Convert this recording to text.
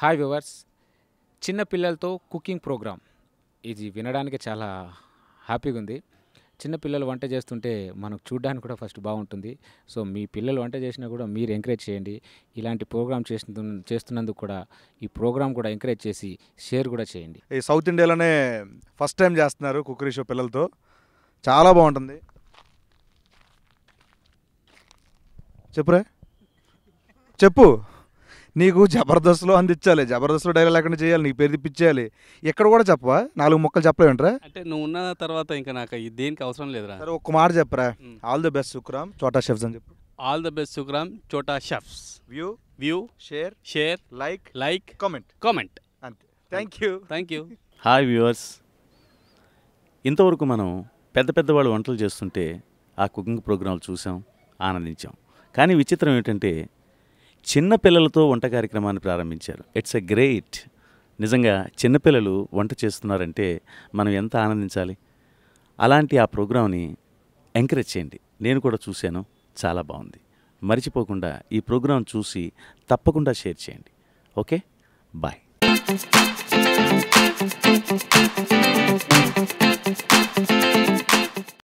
Hi viewers, చిన్న పిల్లలతో cooking programme ఇది వినడానికి చాలా హ్యాపీగా ఉంది. చిన్న పిల్లలు వంట చేస్తుంటే మనకు చూడడానికి కూడా ఫస్ట్ బాగుంటుంది. సో మీ పిల్లలు వంట చేసినా కూడా మీరు ఎంకరేజ్ చేయండి. ఇలాంటి ప్రోగ్రామ్ చేస్తున్నందుకు కూడా ఈ ప్రోగ్రామ్ కూడా ఎంకరేజ్ చేసి షేర్ కూడా చేయండి. ఈ సౌత్ ఇండియాలోనే ఫస్ట్ టైం చేస్తున్నారు కుక్కరీ షో పిల్లలతో. చాలా బాగుంటుంది. చెప్పురా, చెప్పు. నీకు జబర్దస్త్లో అందించాలి, జబర్దస్త్లో డైలాగ్ లేకుండా చేయాలి, నీకు పేరు తిప్పించేయాలి. ఎక్కడ కూడా చెప్పవా? 4 ముక్కలు చెప్పలేమంటారా? అంటే నువ్వు ఉన్న తర్వాత ఇంకా నాకు దేనికి అవసరం లేదురా. సరే ఒక్క మాట చెప్పరా. ఆల్ ది బెస్ట్ సుక్రామ్, చోటా షెఫ్స్ అని చెప్పు. ఆల్ ద బెస్ట్ సుగ్రామ్, Chota chefs. View share like comment. అంతే. Thank you. హాయ్ వ్యూవర్స్, ఇంతవరకు మనం పెద్దవాళ్ళు వంటలు చేస్తుంటే ఆ కుకింగ్ ప్రోగ్రాంలు చూసాం, ఆనందించాం. కానీ విచిత్రం ఏంటంటే చిన్న పిల్లలతో వంట కార్యక్రమాన్ని ప్రారంభించారు. It's a great. నిజంగా చిన్నపిల్లలు వంట చేస్తున్నారంటే మనం ఎంత ఆనందించాలి. అలాంటి ఆ ప్రోగ్రాంని ఎంకరేజ్ చేయండి. నేను కూడా చూశాను, చాలా బాగుంది. మర్చిపోకుండా ఈ ప్రోగ్రాం చూసి తప్పకుండా షేర్ చేయండి. Okay, bye.